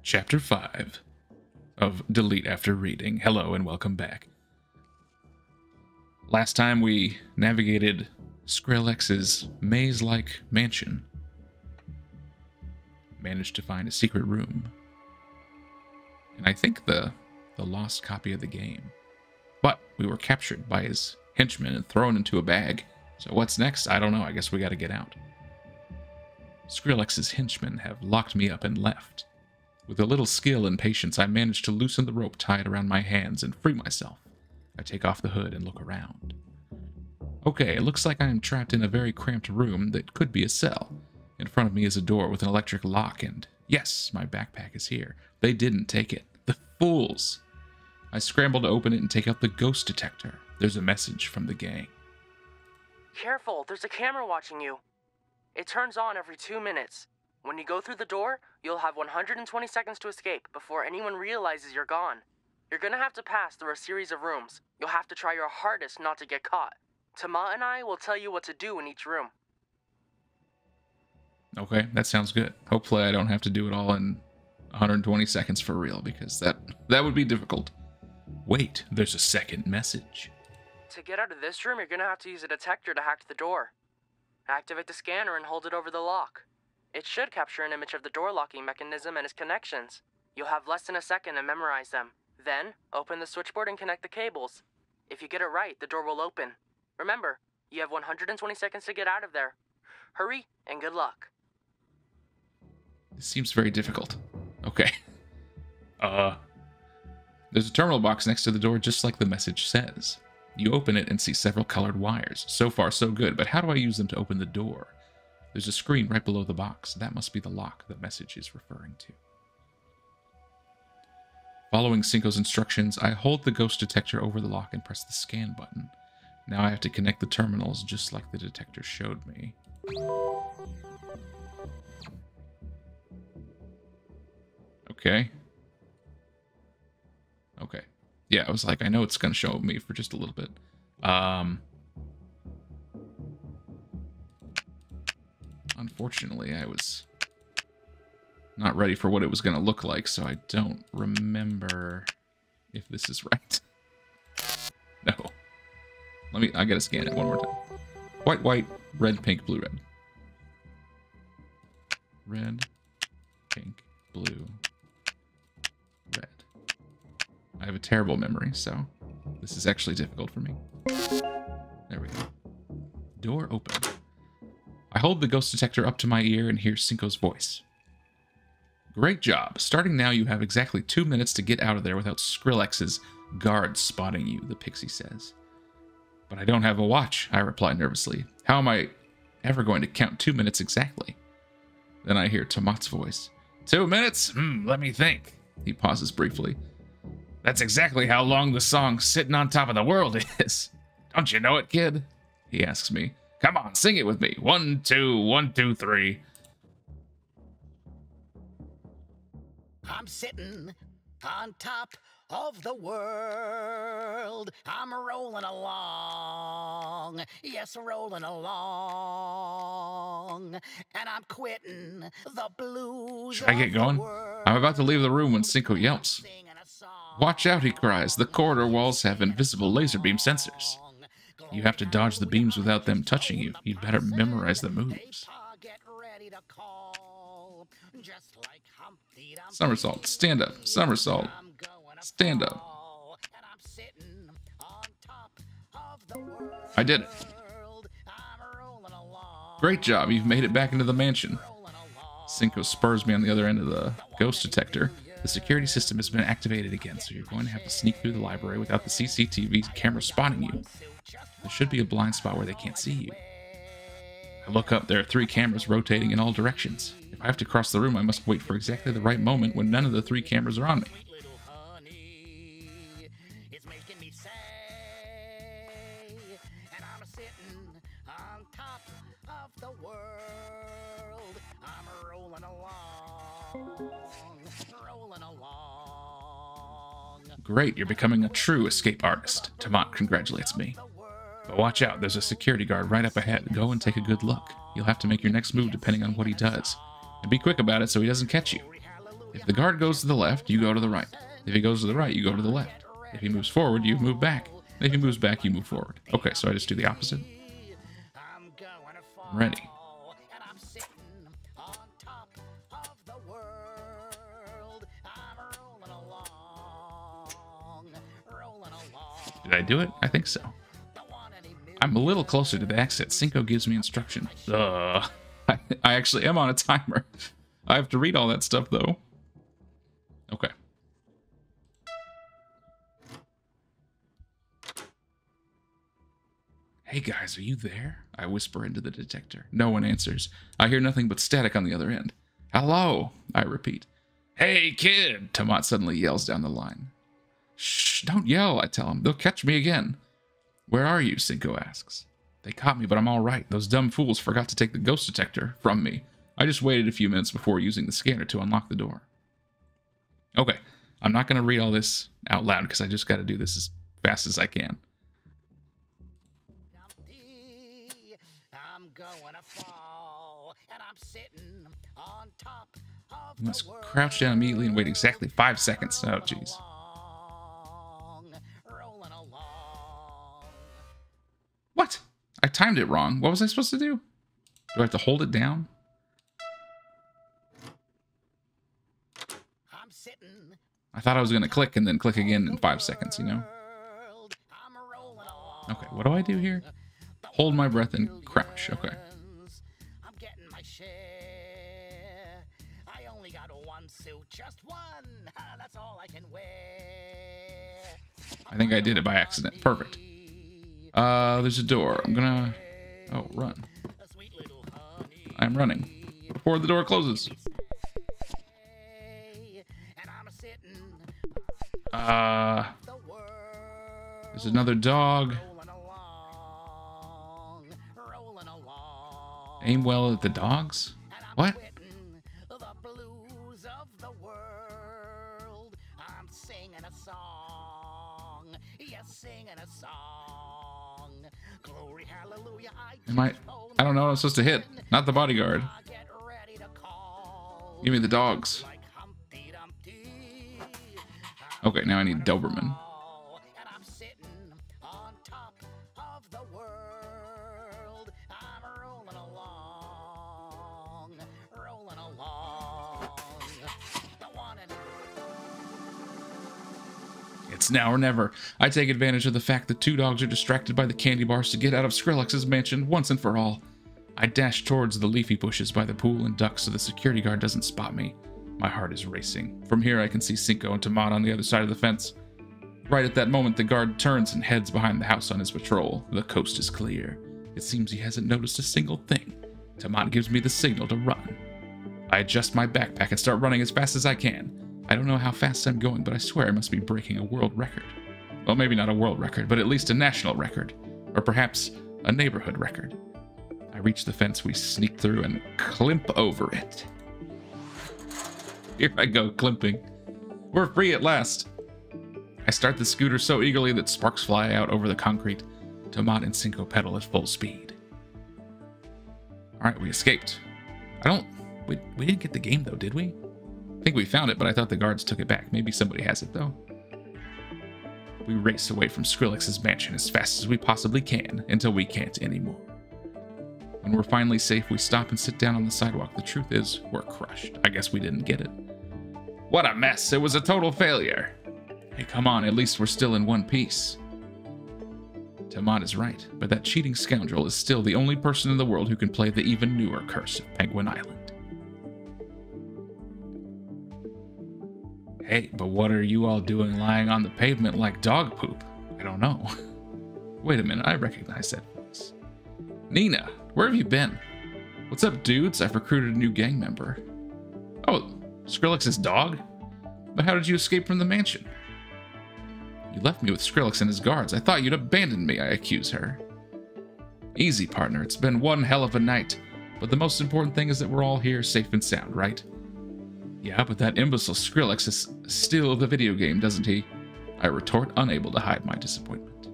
Chapter 5 of Delete After Reading. Hello and welcome back. Last time we navigated Skrillhex's maze-like mansion. Managed to find a secret room. And I think the lost copy of the game. But we were captured by his henchmen and thrown into a bag. So what's next? I don't know. I guess we gotta get out. Skrillhex's henchmen have locked me up and left. With a little skill and patience, I managed to loosen the rope tied around my hands and free myself. I take off the hood and look around. Okay, it looks like I am trapped in a very cramped room that could be a cell. In front of me is a door with an electric lock and, yes, my backpack is here. They didn't take it. The fools! I scramble to open it and take out the ghost detector. There's a message from the gang. Careful, there's a camera watching you. It turns on every 2 minutes. When you go through the door, you'll have 120 seconds to escape before anyone realizes you're gone. You're gonna have to pass through a series of rooms. You'll have to try your hardest not to get caught. Tama and I will tell you what to do in each room. Okay, that sounds good. Hopefully I don't have to do it all in 120 seconds for real, because that would be difficult. Wait, there's a second message. To get out of this room, you're gonna have to use a detector to hack the door. Activate the scanner and hold it over the lock. It should capture an image of the door locking mechanism and its connections. You'll have less than a second to memorize them. Then, open the switchboard and connect the cables. If you get it right, the door will open. Remember, you have 120 seconds to get out of there. Hurry, and good luck. This seems very difficult. Okay. There's a terminal box next to the door, just like the message says. You open it and see several colored wires. So far, so good, but how do I use them to open the door? There's a screen right below the box. That must be the lock the message is referring to. Following Cinco's instructions, I hold the ghost detector over the lock and press the scan button. Now I have to connect the terminals just like the detector showed me. Okay. Okay. Yeah, I was like, I know it's going to show me for just a little bit. Unfortunately, I was not ready for what it was going to look like, so I don't remember if this is right. No. I gotta scan it one more time. White, white, red, pink, blue, red. Red, pink, blue, red. I have a terrible memory, so this is actually difficult for me. There we go. Door open. I hold the ghost detector up to my ear and hear Cinco's voice. Great job. Starting now, you have exactly 2 minutes to get out of there without Skrillhex's guards spotting you, the pixie says. But I don't have a watch, I reply nervously. How am I ever going to count 2 minutes exactly? Then I hear Tomat's voice. 2 minutes? Let me think. He pauses briefly. That's exactly how long the song Sitting on Top of the World is. Don't you know it, kid? He asks me. Come on, sing it with me. 1, 2, 1, 2, 3. I'm sitting on top of the world. I'm rolling along. Yes, rolling along. And I'm quitting the blues. Should I get going? I'm about to leave the room when Cinco yelps. Watch out, he cries. The corridor walls have invisible laser beam sensors. You have to dodge the beams without them touching you. You'd better memorize the moves. Somersault. Stand up. Somersault. Stand up. I did it. Great job. You've made it back into the mansion. Cinco spurs me on the other end of the ghost detector. The security system has been activated again, so you're going to have to sneak through the library without the CCTV camera spotting you. There should be a blind spot where they can't see you. I look up. There are 3 cameras rotating in all directions. If I have to cross the room, I must wait for exactly the right moment when none of the 3 cameras are on me. Great, you're becoming a true escape artist. Tamat congratulates me. But watch out, there's a security guard right up ahead. Go and take a good look. You'll have to make your next move depending on what he does. And be quick about it so he doesn't catch you. If the guard goes to the left, you go to the right. If he goes to the right, you go to the left. If he moves forward, you move back. If he moves back, you move forward. Okay, so I just do the opposite. I'm ready. Did I do it? I think so. I'm a little closer to the exit. Cinco gives me instruction. I actually am on a timer. I have to read all that stuff, though. Okay. Hey guys, are you there? I whisper into the detector. No one answers. I hear nothing but static on the other end. Hello, I repeat. Hey kid, Tomat suddenly yells down the line. Shh, don't yell, I tell him. They'll catch me again. Where are you? Cinco asks. They caught me, but I'm all right. Those dumb fools forgot to take the ghost detector from me. I just waited a few minutes before using the scanner to unlock the door. Okay, I'm not going to read all this out loud because I just got to do this as fast as I can. I must crouch down immediately and wait exactly 5 seconds. Oh, jeez. What? I timed it wrong. What was I supposed to do? Do I have to hold it down? I thought I was going to click and then click again in 5 seconds, you know? Okay, what do I do here? Hold my breath and crouch. Okay. I'm getting my share. I only got one suit, just one. That's all I can wear. I think I did it by accident. Perfect. There's a door. I'm gonna... Oh, run. I'm running. Before the door closes. There's another dog. Aim well at the dogs? What? I don't know what I'm supposed to hit. Not the bodyguard. Give me the dogs. Okay, now I need Doberman. It's now or never. I take advantage of the fact that two dogs are distracted by the candy bars to get out of Skrillhex's mansion once and for all. I dash towards the leafy bushes by the pool and duck so the security guard doesn't spot me. My heart is racing. From here I can see Cinco and Tomat on the other side of the fence. Right at that moment the guard turns and heads behind the house on his patrol. The coast is clear. It seems he hasn't noticed a single thing. Tomat gives me the signal to run. I adjust my backpack and start running as fast as I can. I don't know how fast I'm going, but I swear I must be breaking a world record. Well, maybe not a world record, but at least a national record. Or perhaps a neighborhood record. I reach the fence we sneak through and climp over it. Here I go, climping. We're free at last. I start the scooter so eagerly that sparks fly out over the concrete. Tomat and Cinco pedal at full speed. Alright, we escaped. We didn't get the game though, did we? I think we found it, but I thought the guards took it back. Maybe somebody has it, though. We race away from Skrillhex's mansion as fast as we possibly can, until we can't anymore. When we're finally safe, we stop and sit down on the sidewalk. The truth is, we're crushed. I guess we didn't get it. What a mess! It was a total failure! Hey, come on, at least we're still in one piece. Tomat is right, but that cheating scoundrel is still the only person in the world who can play the even newer Curse of Penguin Island. Hey, but what are you all doing lying on the pavement like dog poop? I don't know. Wait a minute, I recognize that voice. Nina, where have you been? What's up, dudes? I've recruited a new gang member. Oh, Skrillex's dog? But how did you escape from the mansion? You left me with Skrillhex and his guards. I thought you'd abandoned me, I accuse her. Easy, partner. It's been one hell of a night. But the most important thing is that we're all here safe and sound, right? Yeah, but that imbecile Skrillhex is still the video game, doesn't he? I retort, unable to hide my disappointment.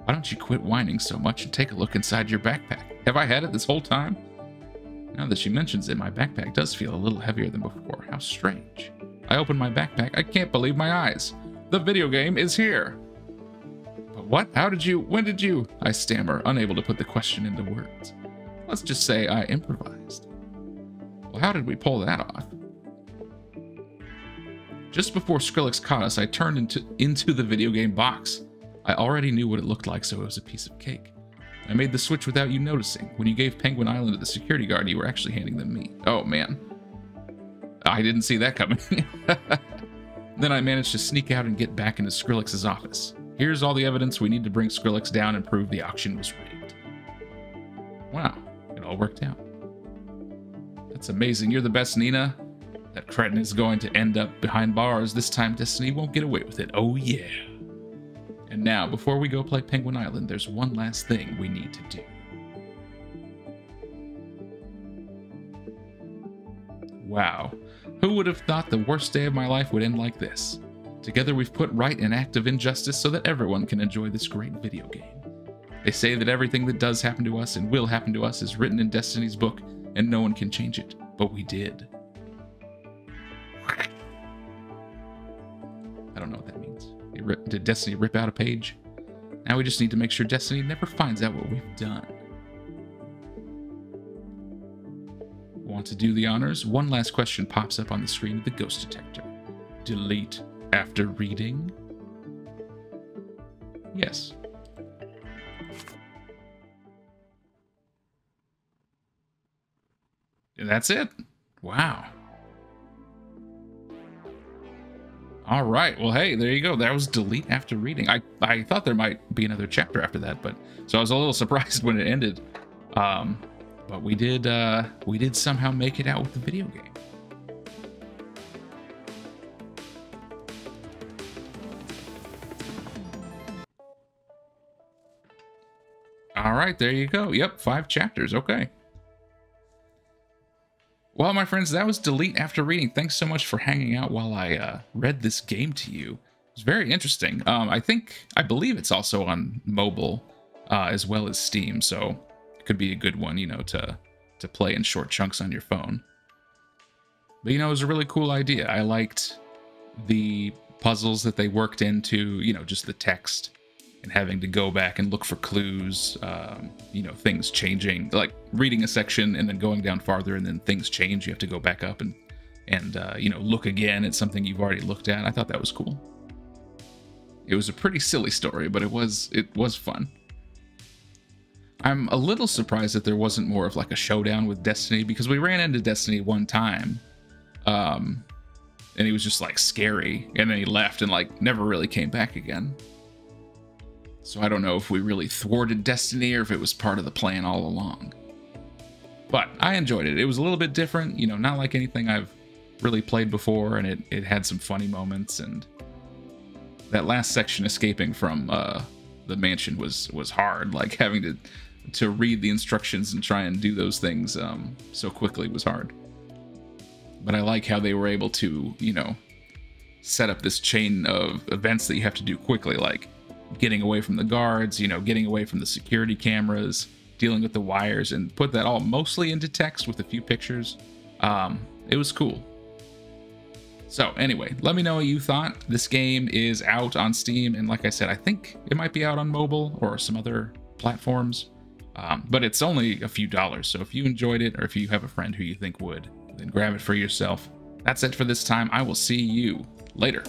Why don't you quit whining so much and take a look inside your backpack? Have I had it this whole time? Now that she mentions it, my backpack does feel a little heavier than before. How strange. I open my backpack. I can't believe my eyes. The video game is here. But what? How did you? When did you? I stammer, unable to put the question into words. Let's just say I improvised. Well, how did we pull that off? Just before Skrillhex caught us, I turned into the video game box. I already knew what it looked like, so it was a piece of cake. I made the switch without you noticing. When you gave Penguin Island to the security guard, you were actually handing them me. Oh, man. I didn't see that coming. Then I managed to sneak out and get back into Skrillhex's office. Here's all the evidence we need to bring Skrillhex down and prove the auction was rigged. Wow, it all worked out. That's amazing. You're the best, Nina. That cretin is going to end up behind bars. This time Destiny won't get away with it. Oh, yeah. And now, before we go play Penguin Island, there's one last thing we need to do. Wow. Who would have thought the worst day of my life would end like this? Together we've put right an act of injustice so that everyone can enjoy this great video game. They say that everything that does happen to us and will happen to us is written in Destiny's book, and no one can change it. But we did. I don't know what that means. Did Destiny rip out a page? Now we just need to make sure Destiny never finds out what we've done. Want to do the honors? One last question pops up on the screen of the ghost detector. Delete after reading? Yes. And that's it. Wow. All right. Well, hey, there you go. That was delete after reading. I thought there might be another chapter after that, but so I was a little surprised when it ended. But we did somehow make it out with the video game. All right, there you go. Yep, 5 chapters. Okay. Well, my friends, that was Delete After Reading. Thanks so much for hanging out while I read this game to you. It was very interesting. I believe it's also on mobile as well as Steam, so it could be a good one, you know, to play in short chunks on your phone. But, you know, it was a really cool idea. I liked the puzzles that they worked into, you know, just the text and having to go back and look for clues, you know, things changing, like reading a section and then going down farther and then things change. You have to go back up and you know, look again at something you've already looked at. I thought that was cool. It was a pretty silly story, but it was fun. I'm a little surprised that there wasn't more of like a showdown with Destiny, because we ran into Destiny one time, and he was just like scary, and then he left and like never really came back again. So I don't know if we really thwarted Destiny or if it was part of the plan all along. But I enjoyed it. It was a little bit different, you know, not like anything I've really played before, and it had some funny moments, and that last section escaping from the mansion was hard. Like having to read the instructions and try and do those things so quickly was hard. But I like how they were able to, you know, set up this chain of events that you have to do quickly, like getting away from the guards, you know, getting away from the security cameras, dealing with the wires, and put that all mostly into text with a few pictures. It was cool. So anyway, let me know what you thought. This game is out on Steam, and like I said, I think it might be out on mobile or some other platforms, but it's only a few dollars. So if you enjoyed it, or if you have a friend who you think would, then grab it for yourself. That's it for this time. I will see you later.